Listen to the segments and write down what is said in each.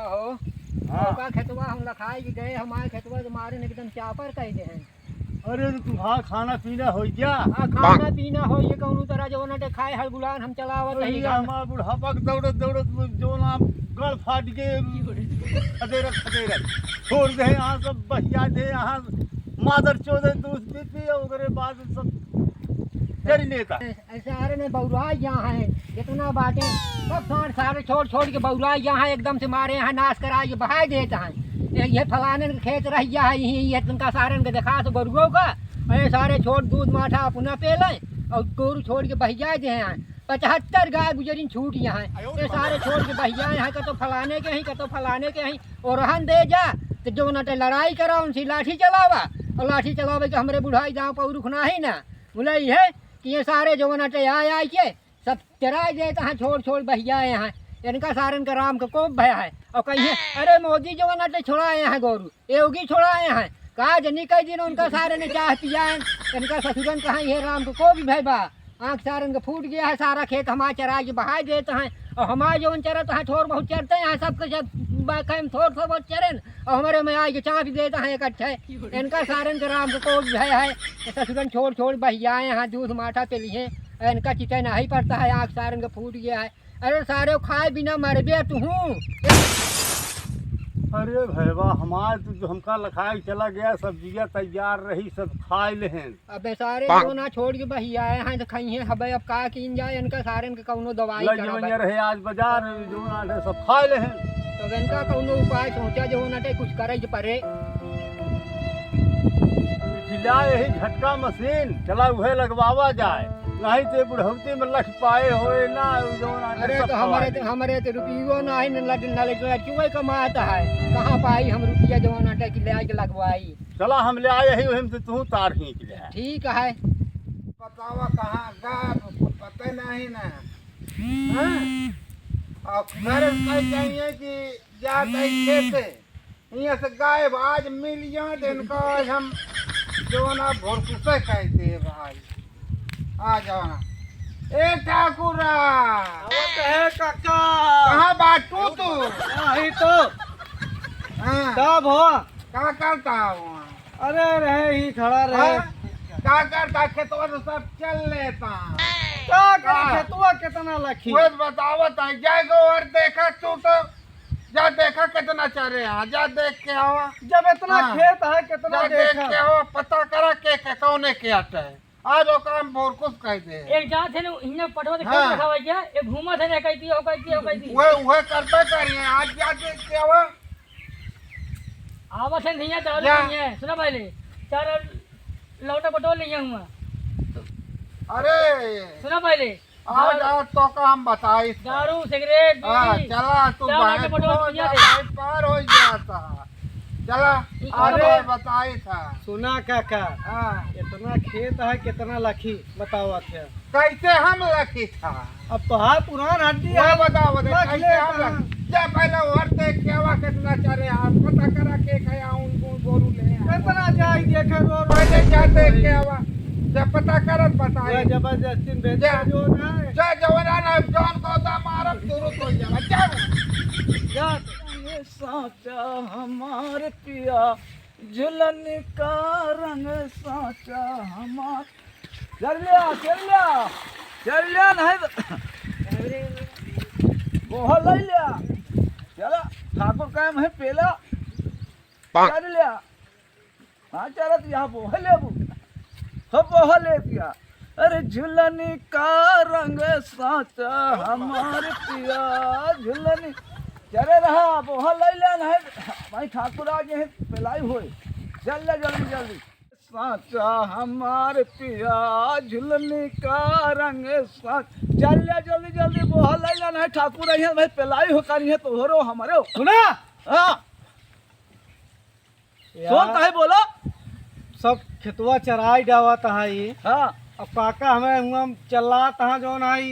हो हाँ। का खेतवा हम लखाई के गए हमारे खेतवा तुम्हारे ने एकदम चापर कह दे हैं। अरे तो तुम्हारा खाना पीना हो गया? खाना पीना हो ये कौन तरह जो नटे खाए हर गुलान हम चलावत रही हमारा बुढ़ापा के दौड़त दौड़त जो नाम गड़ फाट के खदेरत छोड़ दे यहाँ सब बहिया दे यहाँ मादर चौदह दूध पीती है उधर बाद सब जरी लेता ऐसे अरे ने बौरा यहाँ है इतना बाटे सब सारे छोड़ छोड़ के बौरा यहाँ एकदम से मारे यहाँ नाश करा के बहा देता है। ये फलाने के खेत रह गया है यही ये तुमका सारे के दिखा तो गरुओं का अरे सारे छोड़ दूध माठा अपना पे लें और गोरू छोड़ के बहिया दे हैं 75 गाय गुजरी छूट यहाँ है ये सारे छोड़ के बहिया हैं कतो फलाने के ही कतो फलाने के ही और रहन दे जा तो जो नटे लड़ाई करा उनसे लाठी चलावा और लाठी चलावे के हमारे बुढ़ाई जाओ पौ रुकना ही ना बोले है कि ये सारे जो नटे आए के सब चरा देता है छोड़ छोड़ बहिया यहाँ इनका सारन का राम का कोप भया है और कहीं अरे मोदी जो नटे छोड़ाए हैं गोरू योगी छोड़ाए हैं कहा जनी कई दिन उनका सारे ने चाह पिया है इनका ससुरन कहा ये राम को भी भाई बा आँख सारन का फूट गया है सारा खेत हमारे चरा के बहा देते हैं और हमारे जो चरत हैं थोड़ बहुत चरते हैं सबके सब थोड़ बहुत चरन और हमारे में आगे चाँप देता है इकट्ठे इनका सारन का राम को भी भय है ससुरन छोड़ छोड़ बहिया यहाँ दूध माठा पे लिए इनका चिता नहीं पड़ता है आँख सारन का फूट गया है। अरे सारे खाए बिना मर गया तू अरे भैया हमारे तो जो हमका लखाए चला गया सब्जियां तैयार रही सब खाए ले हैं। अबे सारे जो ना छोड़ के बही आए हैं तो खाई हैं हबे अब का कीन जाए इनका सारे का कौनो दवाई करा रहे आज बाजार जो ना सब खाए ले हैं तो इनका कौनो उपाय सोचा जो ना कुछ करे परे जिला यही झटका मशीन चला वह लगवावा जाए नहीं तो बुढ़ौती में लख पाए होए ना जो ना अरे तो हमारे तो रुपये ना है न लड़की कमाता है कहाँ पाई हम रुपया जो ना की ले आके लगवाई चला हम ले आए ही वही से तू तार खींच ले ठीक है बतावा कहाँ गा पता नहीं ना और घर कह जाइए कि जा खेते यहाँ से गाय आज मिल जाए तो इनका आज हम जो ना भोरकुसे कहते भाई आ जाओ ना ए ठाकुरा है काका कहाँ बाटू तू नहीं तो हाँ तब हो क्या करता हूँ अरे रहे ही खड़ा रहे क्या करता खेतवा तो सब चल लेता क्या करे खेतवा कितना लखी वो बतावत है जाएगा और देखा तू तो जा देखा कितना चरे यहाँ जा देख के आवा जब इतना हाँ। खेत है कितना जा देख देखा के आवा पता करा के कौने के आता है आज वो काम बोरकुस कह दे एक जात है ना इन्हें पटवा के हाँ। खेत रखा हुआ है एक घूमा था ना कहती हो वो करते करिए आज जा देख के आवा आवाज है नहीं आता जा। नहीं है सुना पहले चार लौटा पटवा ले हुआ अरे सुना पहले आज आज तो का हम बताई दारू सिगरेट हाँ बीड़ी, चला तू क्या बाहर बाटे पटवा हो दुनिया जा, दे। बाहर पार हो गया था चला अरे अरे। बताई था सुना काका हाँ इतना खेत है कितना लखी बताओ थे कैसे हम लकी था अब तो हाँ पुरान हड्डी वो है बताओ लख कैसे ले हम कहाँ? लकी जा पहले और देख के आवा कितना चरे आप पता करा के खाया उनको गोरू ले आया। कितना जाए देखे रो पहले जा देख के आवा जब पता करत बताई जबरदस्ती भेजा जो ना जा जवाना ना जान को दा मारब तुरंत हो जावा जा ये साचा हमार पिया झुलन का रंग साचा हमार चल लिया नहीं वो ले लिया चला ठाकुर काम है पेला चल लिया हाँ चला तो यहाँ वो ले वो ले दिया अरे झुलनी का रंग साचा हमारे पिया झुलनी चले रहा वो ले लिया नहीं भाई ठाकुर आ गए पिलाई हुई चल ले जल्दी जल्दी साचा हमारे पिया झुलनी का रंग साच चल ले जल्दी जल्दी वो ले लिया नहीं ठाकुर आई है भाई पिलाई हो करी है तो हो रो हमारे सुना हाँ सुन है बोलो सब खेतवा चराई डावा तहा ये हाँ अब काका हमें हुआ चला तहा जो नाई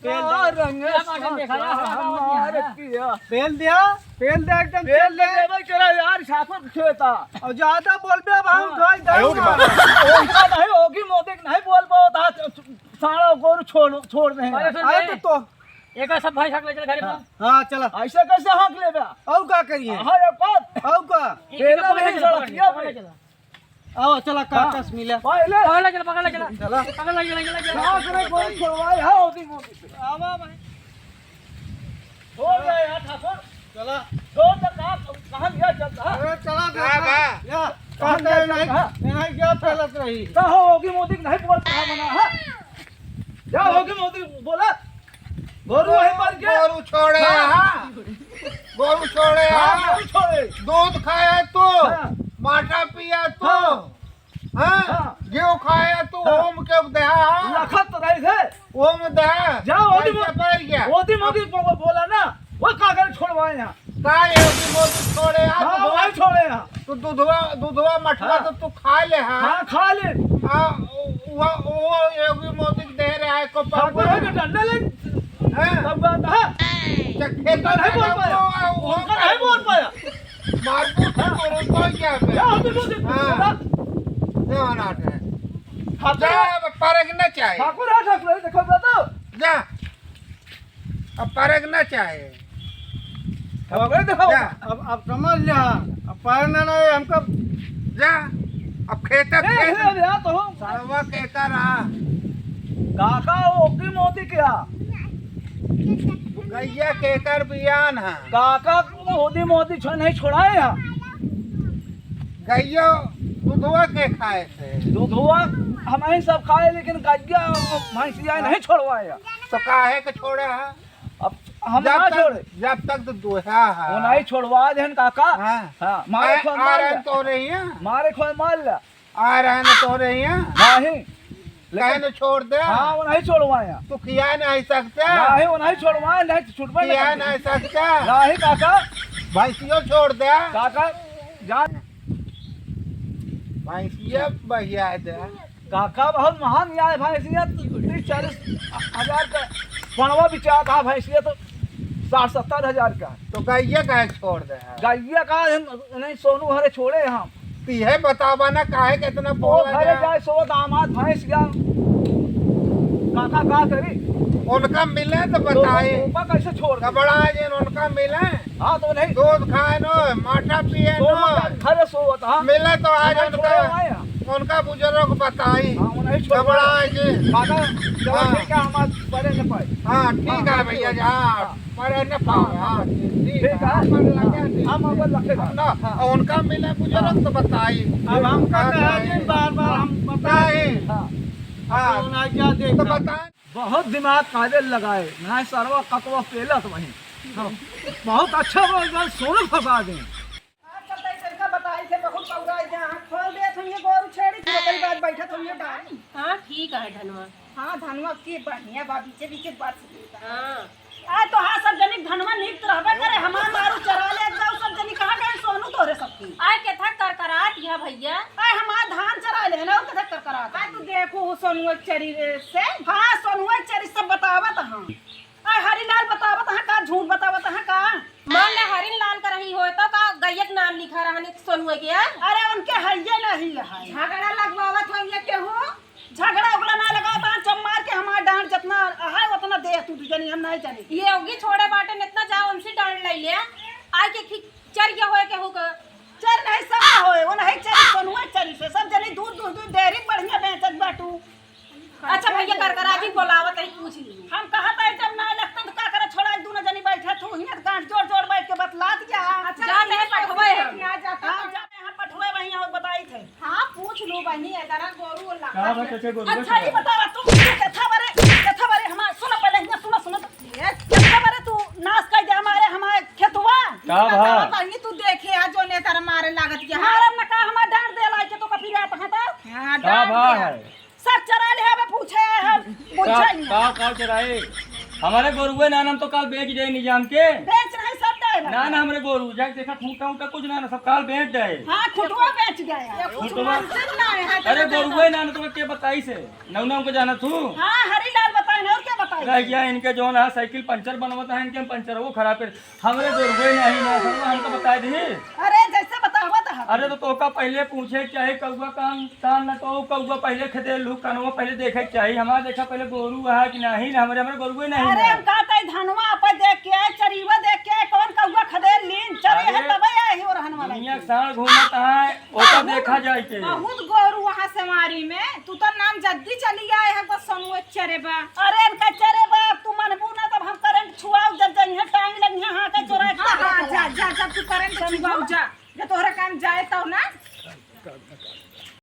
रंग हमारे पिया पेल दिया एकदम पेल दे भाई तेरा यार शासक खेता और ज्यादा बोल बे हम खाई दूंगा ओका नहीं होगी मोदी नहीं बोल पाओ ता सारा गोरू छोड़ दे अरे सुन आए बे। तो एक सब भाई हक ले चल घरे पर हाँ चला ऐसे कैसे हाँक ले बा और का करिए हाँ एक बात और का पेला नहीं सड़किया पे चला आओ चला काकस मिला पहले पकड़ ले चला चला पकड़ ले चला क्या करे कोई छोड़वाई हाँ होती मोती से आवा भाई छोड़ गए यार ठाकुर चला छोड़ दे कहाँ गया चलता अरे चला हाँ, बा। या कहाँ गए नहीं क्या फैलत रही कहाँ होगी मोदी नहीं बोल कहाँ बना है क्या होगी मोदी बोला गोरू वहीं पर के गोरू छोड़े हाँ गोरू छोड़े हाँ हाँ गोरू छोड़े दूध खाया तू हाँ। माटा पिया तू हाँ। हाँ हाँ। गेहूं खाया तू हाँ। ओम के दहा हाँ लखत रहे थे ओम दहा जाओ, ओदी पैसा पड़ गया मोदी मोदी बोला ना वो कागज छोड़वाए यहाँ काय होगी मोदी छोड़े हाँ हाँ वही छोड़े यहाँ तू दूधवा मठवा हाँ। तो तू खा ले हाँ हाँ खा ले हाँ वो योगी मोदी को दे रहा है को ठाकुर है कि डंडे ले हाँ तब बात है खेता नहीं बोल पाया उनका नहीं बोल पाया मारपीट को क्या क्या होती मोदी हाँ। देवाना है ठाकुर जा है परगना चाहिए ठाकुर है ठाकुर है देखो बताओ जा अब परगना चाहिए ठाकुर देखो जा अब समझ लिया अब पढ़ना नहीं हमको जा अब खेता खेत या तो सर्वा कहता रहा काका ओकी मोदी क्या गैया केकर बियान है काका मोदी मोदी नहीं छोड़ाए यहाँ गैया दूधवा के खाए थे दूधवा हमें सब खाए लेकिन गैया भैंसिया नहीं छोड़वाए यहाँ। तो काहे के छोड़े है अब हम ना छोड़े जब तक तो दोहा है वो नहीं छोड़वा दे काका हाँ हाँ मारे खोल आ मार रहे लिया। तो रही है मारे खोल मार लिया आ रहे हैं तो रही है नहीं कहे न छोड़ दे हाँ वो नहीं छोड़वाए यहाँ। तू खिया नहीं सकता नहीं वो नहीं छोड़वाए नहीं छुटवाए खिया नहीं सकता नहीं काका भैंसियों छोड़ दे काका जा भैंसिया बहिया दे काका बहुत महान यहाँ है भैंसिया 30-40 हजार का पणवा बिचा था भैंसिया तो 60-70 हजार का तो गैया कहे छोड़ दे गैया का नहीं सोनू हरे छोड़े हम तीहे बतावा ना काहे कितना वो बोल घरे जाए सो दामाद भैंस गया काका का करी उनका मिले तो बताए ऊपर कैसे छोड़ दे? कबड़ा जिन उनका मिले हाँ तो नहीं दूध खाए नो माठा पिए नो घरे सोवत हाँ मिले तो आज नहीं छोड़े उनका हुए हैं। उनका बुजुर्ग बताई हाँ वो नहीं छोड़ कबड़ा जी काका जब हाँ। ठीक है हमारे बड़े न पाए हाँ ठीक है भैया जी हाँ पर न पाओ हाँ ठीक है पर लगे हम अगर रखेगा ना और उनका मिले बुजुर्ग तो बताई अब हम कहते हैं जी बार बार हम बताए हाँ हाँ ना क्या तो देखना बताए बहुत दिमाग कायदे लगाए मैं सरवा कतवा पेलत वहीं हाँ, बहुत अच्छा वो सोनू फंसा दें हाँ ठीक है धनवा हाँ धनवा के बढ़िया बा बीचे बीचे बात हाँ आ तो हाँ सब जनी धनवा नीक रहबे करे हमार मारू चरा ले एकदम सब जनी कहां गए सोनू तोरे सबकी आय केथा करकरात या भैया आ हमार धान चरा ले ना कथा कर करा आ तू देखो सोनू चरी से हाँ सोनू चरी सब बतावत हां आ हरिलाल बतावत हां का झूठ बतावत हां का मान ले हरिन लाल का रही हो तो का गैयक नाम लिखा रहने सोनुआ के अरे उनके हइये नहीं है झगड़ा लगवावत होइए के हो झगड़ा उगड़ा ना लगाता चम्मार के हमार डांड जितना है उतना दे तू जनी हम नहीं जानी ये होगी छोड़े बाटे न इतना जाओ उनसे डांड ले लिया आय के चर गया होए के हो का चर नहीं सब होए वो नहीं चरी सोनुआ चरी से सब जनी दूध डेरी बढ़िया बेचत बाटू अच्छा भैया करकरात ही बोलावत है पूछ ली हम कहत है जब ना लगता तो का करे छोड़ा दोनों जनी बैठे तू हियां गांठ जोड़ जोड़ बैठ के बतला दिया अच्छा जा नहीं पठवे आ जाता हम जाते हैं पठवे वहीं और बताई थे हां पूछ लो बहनी इधर गोरू ला अच्छा ये बता तू कथा बारे हमार सुन पहले हियां सुन कथा बारे तू नाश कर दे हमारे खेतवा बहनी तू देखे आ जो ने तर मारे लागत के हमारा न का हमार डांड दे लाई के तो कभी रात हता हां डांड सब चरा ले हमें पूछे हम पूछे का चराए हमारे गोरुए ना हम तो काल बेच जाए निजाम के बेच नहीं सब दे ना हमारे गोरु जाके देखा ठूटा उटा कुछ ना सब काल बेच जाए हाँ खुटवा बेच गया कुछ मंजिल ना है अरे गोरुए ना तो के बताई से नौना को जाना तू हाँ हरिलाल बताए ना और क्या बताए रह गया इनके जो ना साइकिल पंचर बनवाता है इनके पंचर वो खराब कर हमारे गोरुए नहीं ना हमको बता दी अरे जैसे बतावा था अरे तो तोका पहले पूछे के चाहे कौआ कान न तो कौआ पहले खेदे लू कनवा पहले देखे के चाहे हमारा देखा पहले गोरू है कि नहीं ना हमारे गोरुए नहीं अरे है। हम कहते हैं धनवा पे देख के चरीवा देख के कौन कौआ खदेड़ लीन चरे है अरे, तबे आई हो रहन वाला दुनिया के साथ घूमत है वो तो देखा जाए के बहुत गोरू वहां से मारी में तू तो नाम जल्दी चली आए है बस सोनुए चरे बा अरे इनका चरे बा तू मनबू ना तब हम करंट छुआओ जब जइहा टांग लगिहा हां के चोरा जा जा जा तू करंट छुआओ जा जे तोहरा काम जाए तो ना